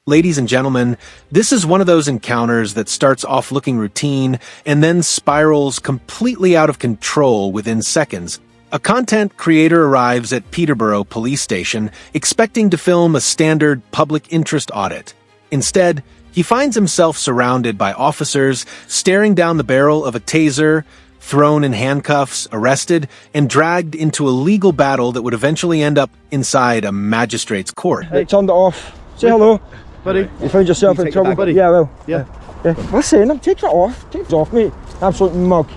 Ladies and gentlemen, this is one of those encounters that starts off looking routine and then spirals completely out of control within seconds. A content creator arrives at Peterborough Police Station expecting to film a standard public interest audit. Instead, he finds himself surrounded by officers staring down the barrel of a taser, thrown in handcuffs, arrested, and dragged into a legal battle that would eventually end up inside a magistrate's court. Hey, turned it off. Say hello. Buddy, you found yourself in trouble? Buddy. Yeah, well. Yeah. Listen, take it off. Take it off, mate. Absolute mug.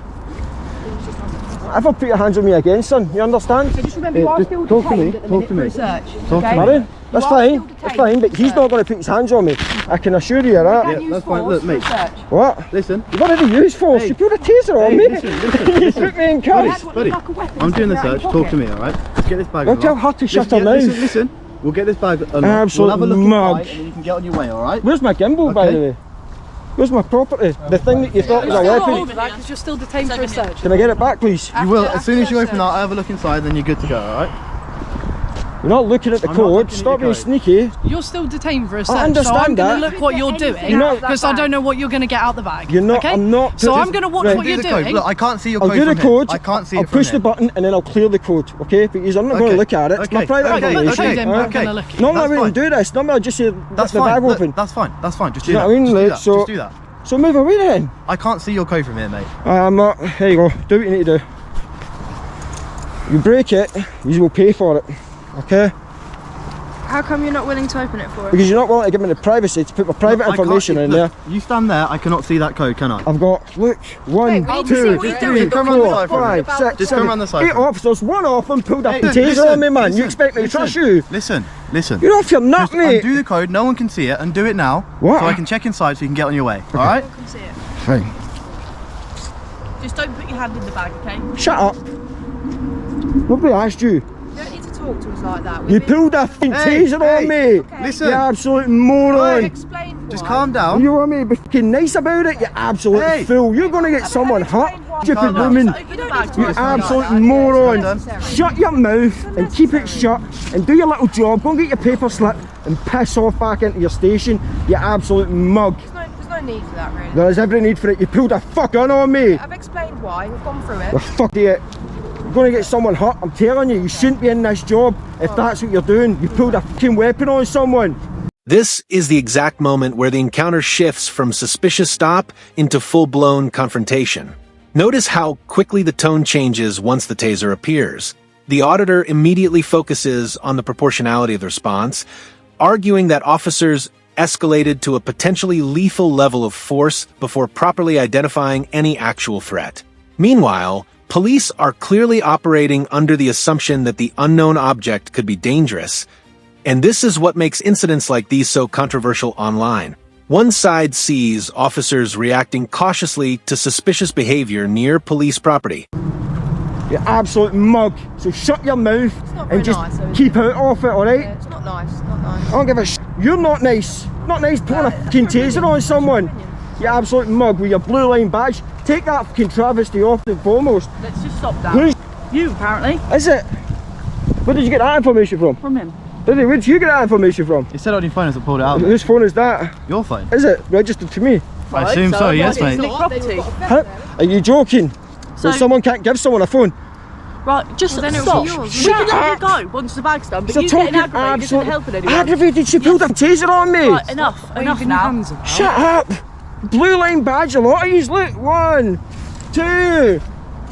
Ever put your hands on me again, son? You understand? So just remember, you are still detained at the minute for research. Sorry? That's fine, but he's not going to put his hands on me. I can assure you that. Yeah, that's fine. Look, mate. What? Listen. You've already used force. Hey. You put a taser on me. Listen. You put me in cuffs. Buddy, I'm doing the search. Talk to me, alright? Let's get this bag. Don't tell her to shut her mouth. Listen. We'll get this bag unlocked. Absolute we'll have a look mug. inside and then you can get on your way, alright? Where's my gimbal, by the way? Where's my property? The thing that you thought was a weapon. Because you're still detained for research. Can I get it back, please? You will. As soon as you open that, I have a look inside, then you're good to go, alright? You're not looking at the code. Stop being sneaky. You're still detained for research. I understand so I'm going that. to look what you're doing because I don't know what you're going to get out the bag. You're not. Okay? I'm not. So I'm going to watch what you're doing. Look, I can't see your I'll code do the from code. here. I can't see it I'll from push the here. button and then I'll clear the code. Okay? Because I'm not going to look at it. It's my private information. Normally I wouldn't do this. Normally I just say That's the fine. bag open. That's fine. That's fine. Just do You that. know what I mean? Just do that. So move away then. I can't see your code from here, mate. Here you go. Do what you need to do. You break it, you will pay for it. Okay? How come you're not willing to open it for us? Because you're not willing to give me the privacy to put my private information in there. You stand there, I cannot see that code, can I? I've got, look, 1, 2, 3, 4, 5, 6, 7, 8 officers. One of them pulled up the taser on me, man. You expect me to trust you? Listen. You're off your nut, mate. Undo the code, no one can see it, and do it now. What? So I can check inside so you can get on your way, alright? No one can see it. Fine. Just don't put your hand in the bag, okay? Shut up. Nobody asked you. You don't need to talk to us like that. You pulled a taser on me. Okay. Listen. You absolute moron. Explain Just why. calm down. You want me to be fucking nice about it? You absolute fool. You're going to get someone hurt. Stupid woman. You absolute moron. Shut your mouth and keep it shut and do your little job. Go and get your paper slip and piss off back into your station. You absolute mug. There's no need for that, really. There is every need for it. You pulled a fuck gun on me. I've explained why. We've gone through it. Well, fuck it. You're going to get someone hurt. I'm telling you, you shouldn't be in this job if that's what you're doing. You pulled a fucking weapon on someone. This is the exact moment where the encounter shifts from suspicious stop into full-blown confrontation. Notice how quickly the tone changes once the taser appears. The auditor immediately focuses on the proportionality of the response, arguing that officers escalated to a potentially lethal level of force before properly identifying any actual threat. Meanwhile, police are clearly operating under the assumption that the unknown object could be dangerous. And this is what makes incidents like these so controversial online. One side sees officers reacting cautiously to suspicious behavior near police property. You absolute mug. So shut your mouth and just keep out of it, alright? Yeah, it's not nice. It's not nice. I don't give a sh**. You're not nice. Not nice putting a fucking taser on someone. You absolute mug with your blue line badge. Take that fucking travesty off the foremost. Let's just stop that. Who's You, apparently. is it? Where did you get that information from? From him. Where did you get that information from? You said on your phone as I pulled it out. Whose phone is that? Your phone? Is it registered to me? I assume so, yes, mate. Property. Huh? Are you joking? So someone can't give someone a phone? Right, just then it'll stop. be yours. We can let you go once the bag's done, but So you getting talking aggravated isn't helping anyone. aggravated. She pulled a taser on me. Right, enough now. Shut up! Blue line badge, a lot of yous. Look, 1, 2,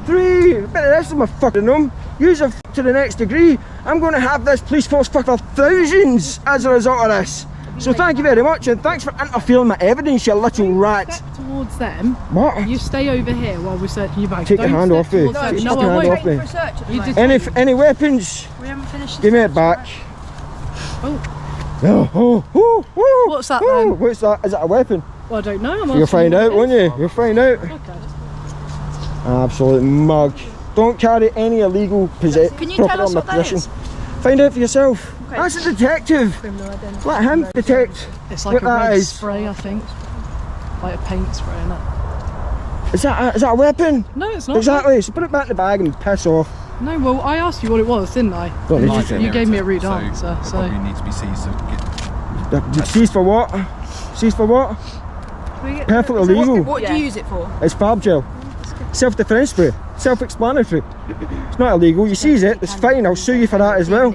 3. Bit of this in my fucking room. Use it to the next degree. I'm going to have this police force for thousands as a result of this. So thank you very much, and thanks for interfering with my evidence, you little rat. Step towards them. What? You stay over here while we're searching your bag. Take your hand off me. Take Take your your hand off me. For search at the You moment. did. Any weapons? We haven't finished. Give me it back. Oh. What's that then? What's that? Is it a weapon? Well, I don't know. I'm You'll asking find what out, it won't is. you? You'll find out. Okay. Absolute mug. Don't carry any illegal possession. Can you tell us what that is? Find out for yourself. Okay. That's a detective. Criminal identity. Let him detect. It's like what a that red is. spray, I think. Like a paint spray, innit? Is that a weapon? No, it's not. Exactly. So put it back in the bag and piss off. No, well, I asked you what it was, didn't I? Don't need You, to. you gave me a rude answer, so. Probably need to be seized to get Seized for what? Seized for what? Perfectly legal. What do you use it for? It's fab gel. Self-defence spray. Self-explanatory. It's not illegal. You seize it, it's fine. I'll sue you for that as well.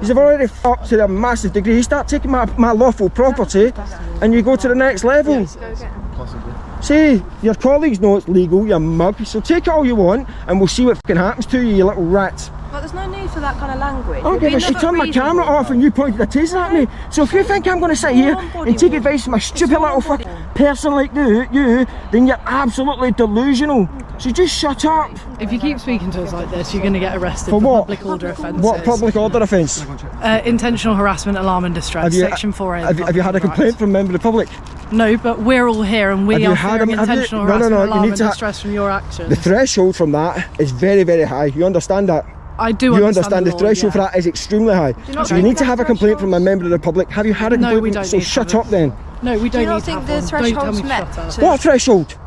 You've already fucked to a massive degree. You start taking my lawful property and you go to the next level. Possibly. See, your colleagues know it's legal, you mug. So take it all you want and we'll see what fucking happens to you, you little rat. But there's no need for that kind of language. I don't give a shit. You turned my camera off and you pointed a taser at me. So if you think I'm going to sit here and take advice from a stupid little fucking person like you, then you're absolutely delusional. So just shut up. If you keep speaking to us like this, you're going to get arrested For what? public order offences. What public order offence? Intentional harassment, alarm and distress, Section 4A. Have you had a complaint from a member of the public? No, but we're all here and we are fearing intentional harassment, alarm and distress from your actions. The threshold from that is very, very high. You understand that? I do You understand the threshold for that is extremely high. So you need to have a complaint from a member of the public. Have you had a complaint? No, we don't. So shut up then. No, we don't. Do you not need to think have the one. threshold's Don't tell me met? to shut up. What threshold?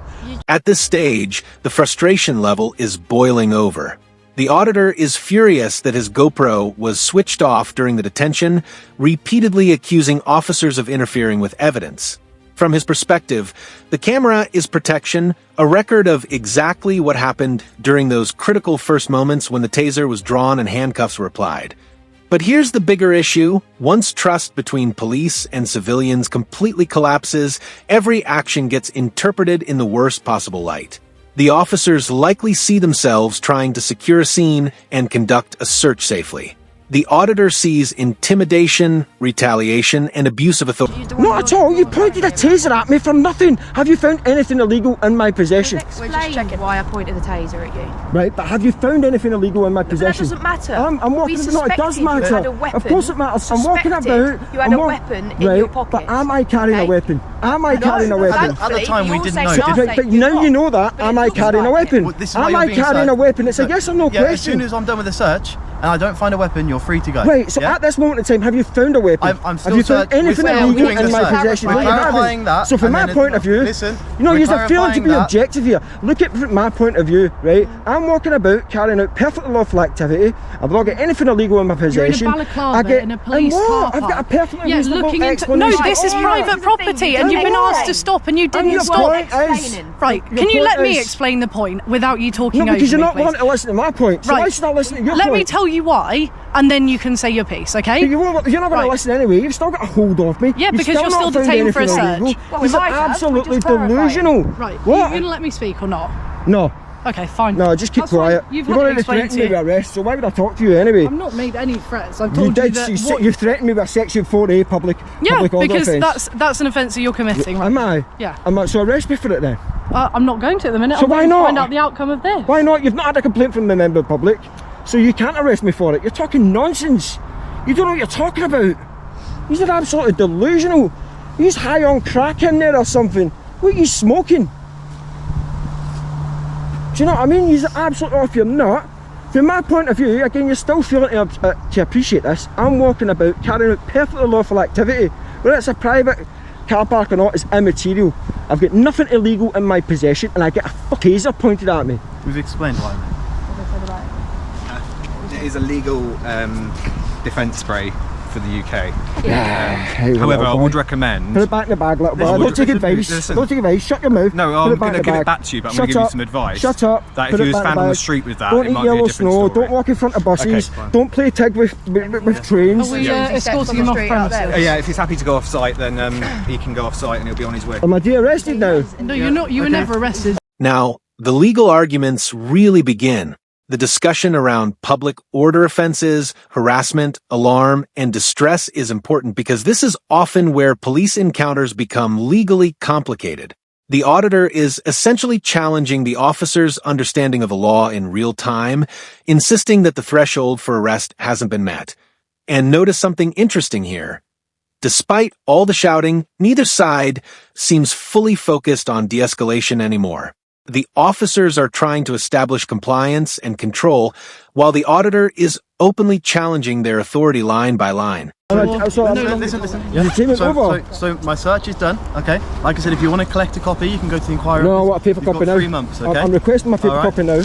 At this stage, the frustration level is boiling over. The auditor is furious that his GoPro was switched off during the detention, repeatedly accusing officers of interfering with evidence. From his perspective, the camera is protection, a record of exactly what happened during those critical first moments when the taser was drawn and handcuffs were applied. But here's the bigger issue. Once trust between police and civilians completely collapses, every action gets interpreted in the worst possible light. The officers likely see themselves trying to secure a scene and conduct a search safely. The auditor sees intimidation, retaliation, and abuse of authority. Not at all. You pointed a taser at me for nothing. Have you found anything illegal in my possession? We're just checking why I pointed the taser at you. Right, but have you found anything illegal in my possession? That doesn't matter. I'm walking about. No, it does matter. You had a weapon. Of course it matters. I'm walking about. You had a weapon in your pocket. But am I carrying a weapon? Am I carrying a weapon? At the time, we didn't know. Right, but now you know that. Am I carrying a weapon? Well, this is why Am you're I being carrying searched. a weapon? It's a yes or no Yeah, as question. soon as I'm done with the search and I don't find a weapon, you're free to go. Right, so yeah? at this moment in time, have you found a weapon? I'm still have you found anything we're illegal doing in the my search. possession? We're No, you haven't. clarifying that. So from and my then point of view, listen, you know, we're you're feeling to clarifying be that. objective here. Look at from my point of view, right? I'm walking about carrying out perfectly lawful activity. I've not got anything illegal in my possession. You're in a balaclava in a police car I've got a park. perfectly Yeah, reasonable looking into. explanation. No, this is Oh, private yeah. property, and you've been asked to stop, and you And didn't your stop. point is, Right? your Can you let point me is- explain the point without you talking No, over because you're me, not please? wanting to listen to my point. So Right. why should I listen to your Let point? me tell you why, and then you can say your piece, okay? You're not going to Right. listen anyway. You've still got a hold of me. Yeah, You've because you're not still found detained for a anything search. illegal. Well, we These are might have, we're absolutely just clarifying. delusional. Right? Are What? you going to let me speak or not? No. Okay, fine. No, just keep That's fine. quiet. You've You've had it already explained threatened to me you. with arrest, so why would I talk to you anyway? I've not made any threats. I've You told you did. that. You threatened me with a Section 4A public order because offence. that's an offence that you're committing. Right? Am I? Yeah. So arrest me for it then. I'm not going to at the minute. So I'm why going not? to find out the outcome of this. Why not? You've not had a complaint from the member of the public, so you can't arrest me for it. You're talking nonsense. You don't know what you're talking about. You're absolutely delusional. You're high on crack in there or something. What are you smoking? Do you know what I mean? You're absolutely off your nut. From my point of view, again, you're still feeling to appreciate this. I'm walking about carrying out perfectly lawful activity. Whether it's a private car park or not is immaterial. I've got nothing illegal in my possession and I get a taser pointed at me. We've explained why. It is a legal defence spray for the UK. However, However, I would recommend... put it back in the bag, little boy. Listen, Don't take advice. listen. Don't take advice. Shut your mouth. No, Put I'm it back going in to give the it bag. back to you, but I'm Shut going to give you up. some advice. Shut up. That Put if it you was back in found on the bag. street with that, Don't it eat might be a yellow different snow. story. Don't walk in front of buses. Okay, fine. Don't play tag with trains. Are we escorting him off premises? Yeah, if he's happy to go off site, then he can go off site and he'll be on his way. Am I de-arrested now? No, you're not. You were never arrested. Now, the legal arguments really begin. The discussion around public order offenses, harassment, alarm, and distress is important because this is often where police encounters become legally complicated. The auditor is essentially challenging the officer's understanding of the law in real time, insisting that the threshold for arrest hasn't been met. And notice something interesting here. Despite all the shouting, neither side seems fully focused on de-escalation anymore. The officers are trying to establish compliance and control, while the auditor is openly challenging their authority line by line. Listen. So my search is done. Okay. Like I said, if you want to collect a copy, you can go to the inquiry. No, I office. want a paper You've copy got now. 3 months. Okay. I'm requesting my paper Alright. copy now.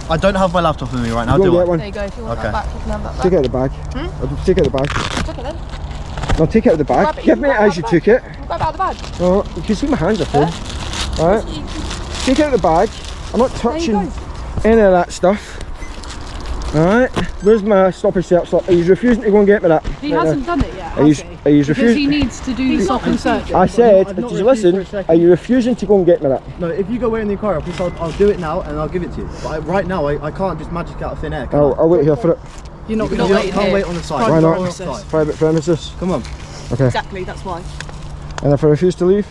I don't have my laptop with me right now. Go Do get I? one. There you go, if you want Okay. that back, you can have that back. Take out the bag. Take out the bag. Take it then. No, take it out of the bag. Give me it as you took it. Grab it out of the bag. Oh, you can see my hands are full. Alright. Take it out of the bag. I'm not touching any of that stuff. Alright. Where's my stop and search slip? Are you refusing to go and get me that? He hasn't done it yet, Are you because refusing? he needs to do the stop and search. I said, did you listen? Are you refusing to go and get me that? No, if you go away in the inquiry office, I'll do it now and I'll give it to you. But right now, I can't just magic out of thin air. I'll wait here for it. You're not You going to wait can't here. wait on the side. Why not? Premises. Private premises. Come on. Okay. Exactly, that's why. And if I refuse to leave?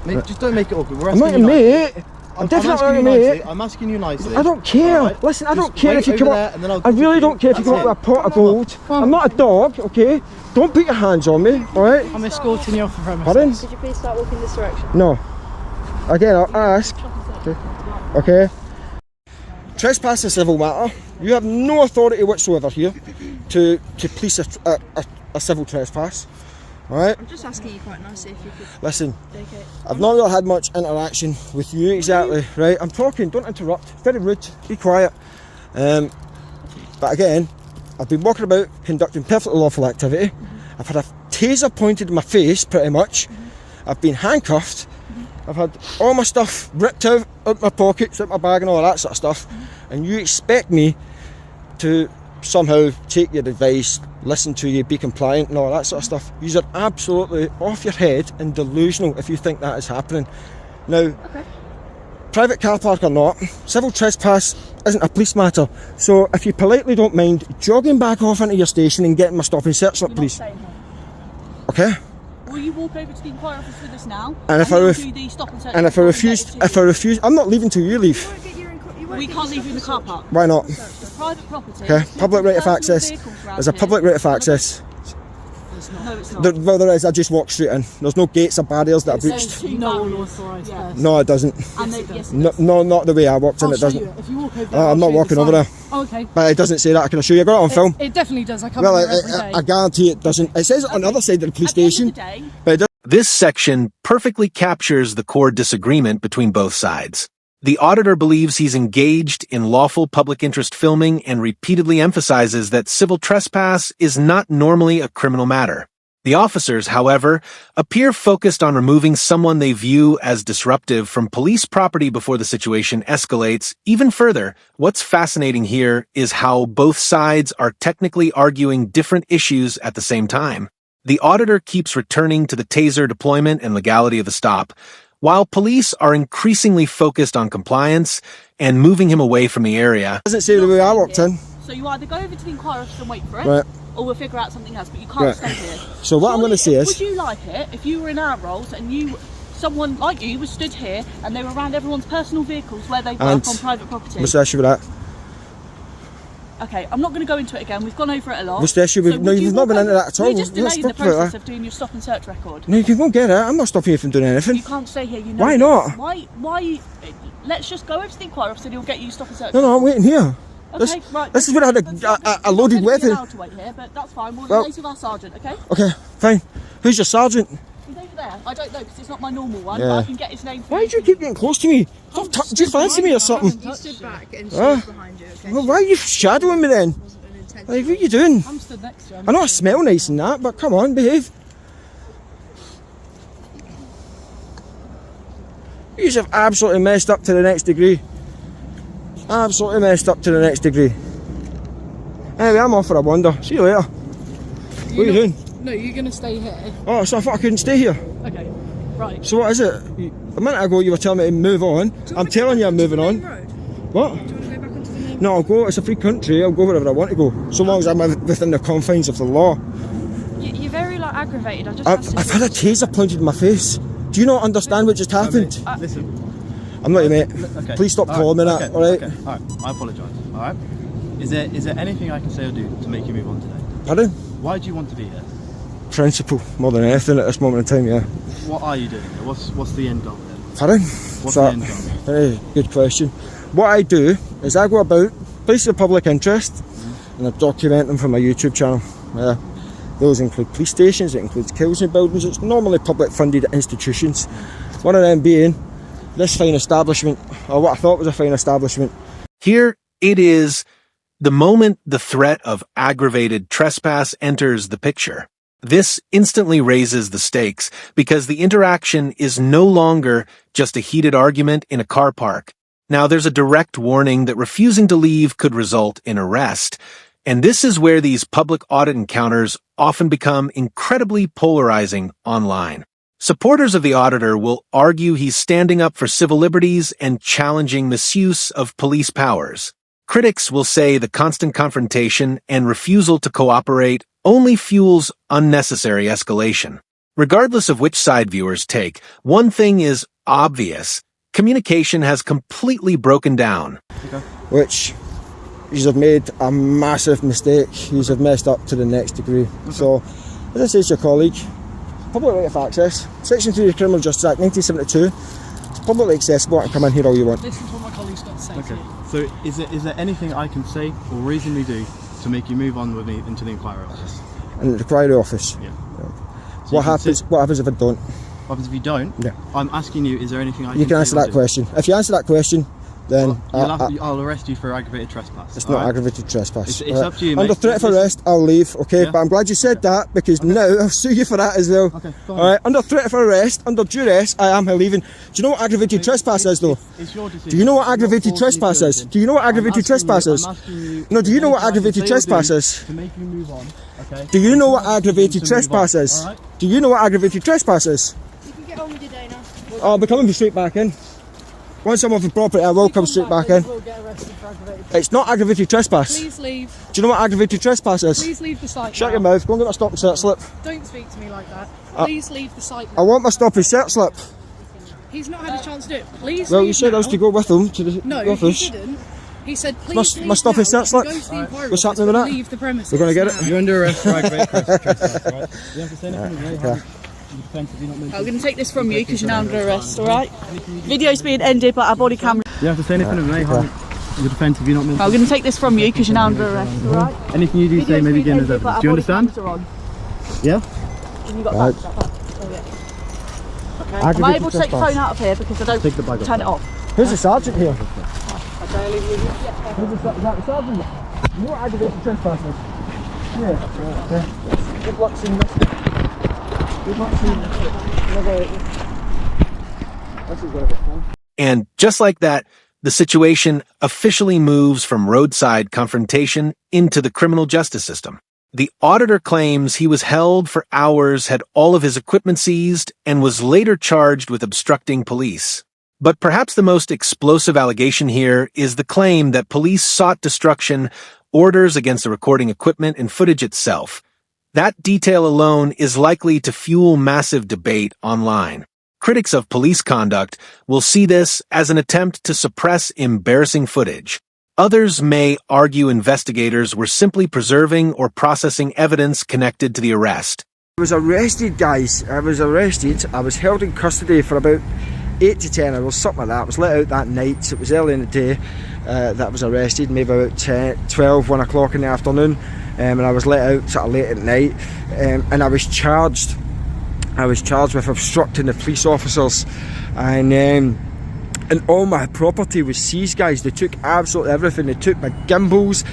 Mate, just don't make it awkward. I'm not your mate. I'm definitely not your mate. I'm asking you nicely. I don't care. Right. Listen, I Just don't care wait if you over come there up. and then I'll I give it really to don't you. care if you come up with a pot of gold. I'm not a dog, okay? Don't put your hands on me, alright? I'm escorting you off the premises. Pardon? Could you please start walking this direction? No. Again, I'll ask. Okay. Trespass is a civil matter. You have no authority whatsoever here to police a civil trespass. Alright? I'm just asking you quite nicely if you could Listen, take it. I've not really had much interaction with you exactly, right? I'm talking, don't interrupt. Very rude, be quiet. But again, I've been walking about conducting perfectly lawful activity. I've had a taser pointed in my face, pretty much. I've been handcuffed. I've had all my stuff ripped out my pockets, out my bag and all that sort of stuff. And you expect me to somehow take your advice, listen to you, be compliant and all that sort of stuff. You are absolutely off your head and delusional if you think that is happening. Now, private car park or not, civil trespass isn't a police matter. So if you politely don't mind jogging back off into your station and getting my stop and search slip, please. Okay? Will you walk over to the inquiry office with us now? And if I refuse, I'm not leaving till you leave. We can't leave you in the car park. Why not? It's private property. Okay, public right of access. There's a public right of access. No, it's not. Well, there is. I just walk straight in. There's no gates or barriers that are breached. No unauthorised person. No, it doesn't. And yes, No, not the way I walked in. I'll It show doesn't. you. If you walk over there, I'm not walking over there. Oh, okay. But it doesn't say that. I can assure you. I got it on film. It definitely does. I come Well, here every day. I guarantee it doesn't. It says it on the other side of the police At the end of station, the day, but it doesn't. This section perfectly captures the core disagreement between both sides. The auditor believes he's engaged in lawful public interest filming and repeatedly emphasizes that civil trespass is not normally a criminal matter. The officers, however, appear focused on removing someone they view as disruptive from police property before the situation escalates. Even further, what's fascinating here is how both sides are technically arguing different issues at the same time. The auditor keeps returning to the taser deployment and legality of the stop, while police are increasingly focused on compliance and moving him away from the area. It doesn't say the way I walked in. so you either go over to the inquiry office and wait for it, Right. or we'll figure out something else, but you can't stay here. So what I'm going to say is, would you like it if you were in our roles and someone like you was stood here and they were around everyone's personal vehicles where they park on private property? what's the issue with that? Okay, I'm not going to go into it again. We've gone over it a lot. What's the issue with? No, you've not been into that at all. We're just Let's delaying the talk about process that. of doing your stop and search record. No, you can go and get it. I'm not stopping you from doing anything. You can't stay here. You know. Why this. not? Why? Let's just go over to the inquiry office and he'll get you stop and search. No, I'm waiting here. Okay, right. This is where I had a loaded weapon. You're allowed to wait here, but that's fine. We'll liaise with our sergeant, okay? Okay, fine. Who's your sergeant? He's over there. I don't know because it's not my normal one. Yeah. But I can get his name. Why do you keep getting close to me? Stop do you fancy me or something? You stood back and Huh? stood behind you, okay? Well, why are you shadowing me then? Like, what are you doing? I'm stood next to you. I know I smell nice and that, but come on, behave. You have absolutely messed up to the next degree. Absolutely messed up to the next degree. Anyway, I'm off for a wander. See you later. What are you doing? No, you're going to stay here. Oh, so I thought I couldn't stay here. Okay, right. So what is it? A minute ago you were telling me to move on. I'm telling you I'm moving on. What? No, I'll go. It's a free country. I'll go wherever I want to go, so long as I'm within the confines of the law. You're very aggravated. I've had a taser pointed in my face. Do you not understand what just happened? Listen. I'm not your mate. Okay. Please stop calling me that. All right. Okay. All right. I apologise. All right. Is there anything I can say or do to make you move on today? Pardon? Why do you want to be here? Principle more than anything at this moment in time. Yeah. What are you doing here? What's the end goal then? Pardon? What's the end goal? Very good question. What I do is I go about places of public interest and I document them for my YouTube channel. Those include police stations, it includes council buildings, it's normally public funded institutions. One of them being this fine establishment, or what I thought was a fine establishment. Here it is the moment the threat of aggravated trespass enters the picture. This instantly raises the stakes because the interaction is no longer just a heated argument in a car park. Now there's a direct warning that refusing to leave could result in arrest. And this is where these public audit encounters often become incredibly polarizing online. Supporters of the auditor will argue he's standing up for civil liberties and challenging misuse of police powers. Critics will say the constant confrontation and refusal to cooperate only fuels unnecessary escalation. Regardless of which side viewers take, one thing is obvious. Communication has completely broken down. Which, you have made a massive mistake. You have messed up to the next degree. So, as I say to your colleague, public right of access, Section 3 of the Criminal Justice Act 1972, it's publicly accessible and come in here all you want. This is what my colleague's got to say to you. So is there anything I can say or reasonably do to make you move on with me into the inquiry office? In the inquiry office? Yeah. So what happens if I don't? What happens if you don't? Yeah. I'm asking you, is there anything I can say? You can answer that question. If you answer that question, then I'll arrest you for aggravated trespass. It's not aggravated trespass. It's up to you, mate. Under threat of arrest, I'll leave, okay? Yeah. But I'm glad you said that, because now I'll sue you for that as well. Okay, fine. Alright, under threat of arrest, under duress, I am leaving. Do you know what aggravated trespass is, though? It's your decision. Do you know what aggravated trespass is? Do you know what aggravated trespass is? No, do you know what aggravated trespass is? To make you move on, okay? Do you know what aggravated trespass is? Do you know what aggravated trespass is? You can get on with your day now. I'll be coming straight back in. Once I'm off the property, I will come straight back in. It's not aggravated trespass. Please leave. Do you know what aggravated trespass is? Please leave the site. Shut your mouth. Go and get my stop and search slip. Don't speak to me like that. Please leave the site. I want my stop and search slip. He's not had a chance to do it. Please Well, leave you said I was to go with him to the office. he didn't. He said, please leave my stuff now. is set slip. Go to the inquiry What's office, happening with but that? Leave the premises. We're going to get it. You're under arrest for aggravated trespass, right? You have to say nothing to me. Okay. I'm going to take this from you because you're now under arrest, alright? Video's being ended, but our body camera... You have to say anything to me. Your defence if you're not meant to. I'm going to take this from you because you're now under arrest, alright? Anything you do say maybe again is evidence. Do you understand? Yeah? You got that? Okay. Am I able to take the phone out of here because I don't turn it off? Who's the sergeant here? Okay, I'll leave you. Is that the sergeant? You know what aggravated trespass is? Yeah. Okay. Good luck seeing this. Good luck seeing this. This is going to get fun. And just like that, the situation officially moves from roadside confrontation into the criminal justice system. The auditor claims he was held for hours, had all of his equipment seized, and was later charged with obstructing police. But perhaps the most explosive allegation here is the claim that police sought destruction, orders against the recording equipment and footage itself. That detail alone is likely to fuel massive debate online. Critics of police conduct will see this as an attempt to suppress embarrassing footage. Others may argue investigators were simply preserving or processing evidence connected to the arrest. I was arrested, guys. I was arrested. I was held in custody for about 8 to 10 hours, something like that. I was let out that night, so it was early in the day that I was arrested, maybe about 1 o'clock in the afternoon, and I was let out sort of late at night, and I was charged with obstructing the police officers, and all my property was seized, guys. They took absolutely everything. They took my gimbals,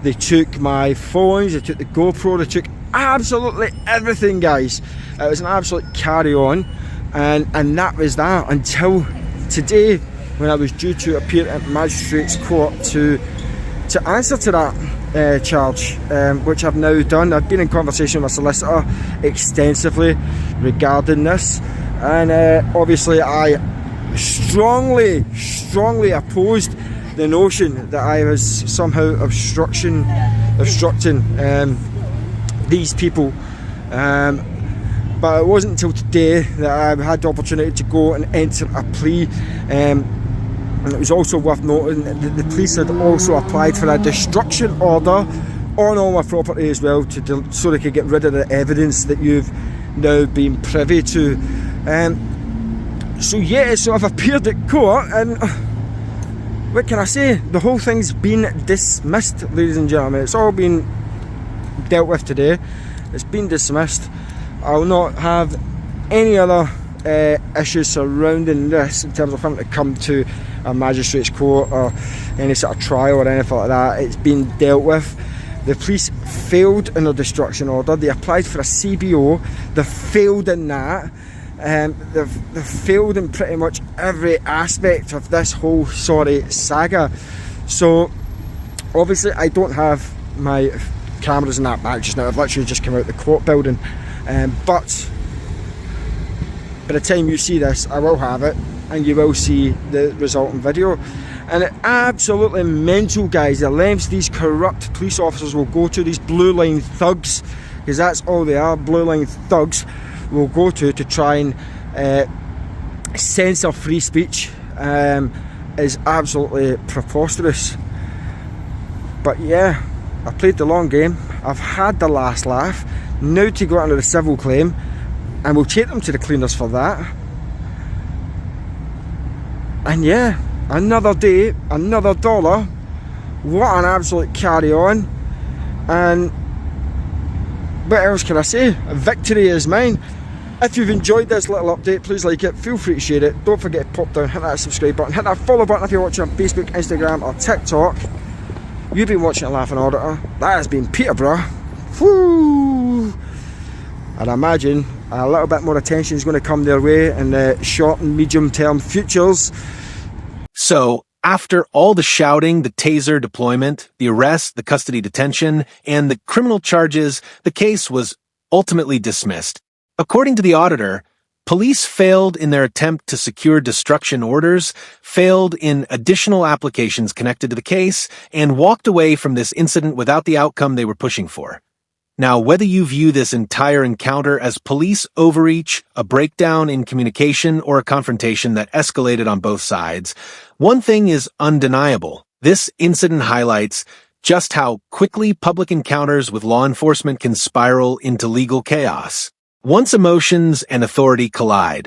they took my phones, they took the GoPro, they took absolutely everything, guys. It was an absolute carry-on, and that was that until today, when I was due to appear at Magistrates Court to answer to that charge, which I've now done. I've been in conversation with a solicitor extensively regarding this, and obviously I strongly opposed the notion that I was somehow obstructing these people, but it wasn't until today that I had the opportunity to go and enter a plea, and it was also worth noting that the police had also applied for a destruction order on all my property as well, so they could get rid of the evidence that you've now been privy to. So I've appeared at court, and what can I say? The whole thing's been dismissed, ladies and gentlemen. It's all been dealt with today. It's been dismissed. I'll not have any other issues surrounding this in terms of having to come to a magistrate's court or any sort of trial or anything like that. It's been dealt with. The police failed in their destruction order. They applied for a CBO. They failed in that. They've failed in pretty much every aspect of this whole saga. So obviously I don't have my cameras in that back just now. I've literally just come out of the court building, but by the time you see this I will have it and you will see the resulting video. And it absolutely mental, guys, the lengths these corrupt police officers will go to, these blue line thugs, because that's all they are, blue line thugs, will go to try and censor free speech, is absolutely preposterous. But yeah, I played the long game, I've had the last laugh, now to go under the civil claim, and we'll take them to the cleaners for that. And yeah, another day, another dollar. What an absolute carry on. And what else can I say? Victory is mine. If you've enjoyed this little update, please like it, feel free to share it. Don't forget to pop down, hit that subscribe button, hit that follow button if you're watching on Facebook, Instagram or TikTok. You've been watching a Laughing Auditor. That has been Peterborough. Woo! I'd imagine a little bit more attention is going to come their way in the short and medium term futures. So, after all the shouting, the taser deployment, the arrest, the custody detention, and the criminal charges, the case was ultimately dismissed. According to the auditor, police failed in their attempt to secure destruction orders, failed in additional applications connected to the case, and walked away from this incident without the outcome they were pushing for. Now, whether you view this entire encounter as police overreach, a breakdown in communication, or a confrontation that escalated on both sides, one thing is undeniable. This incident highlights just how quickly public encounters with law enforcement can spiral into legal chaos. Once emotions and authority collide,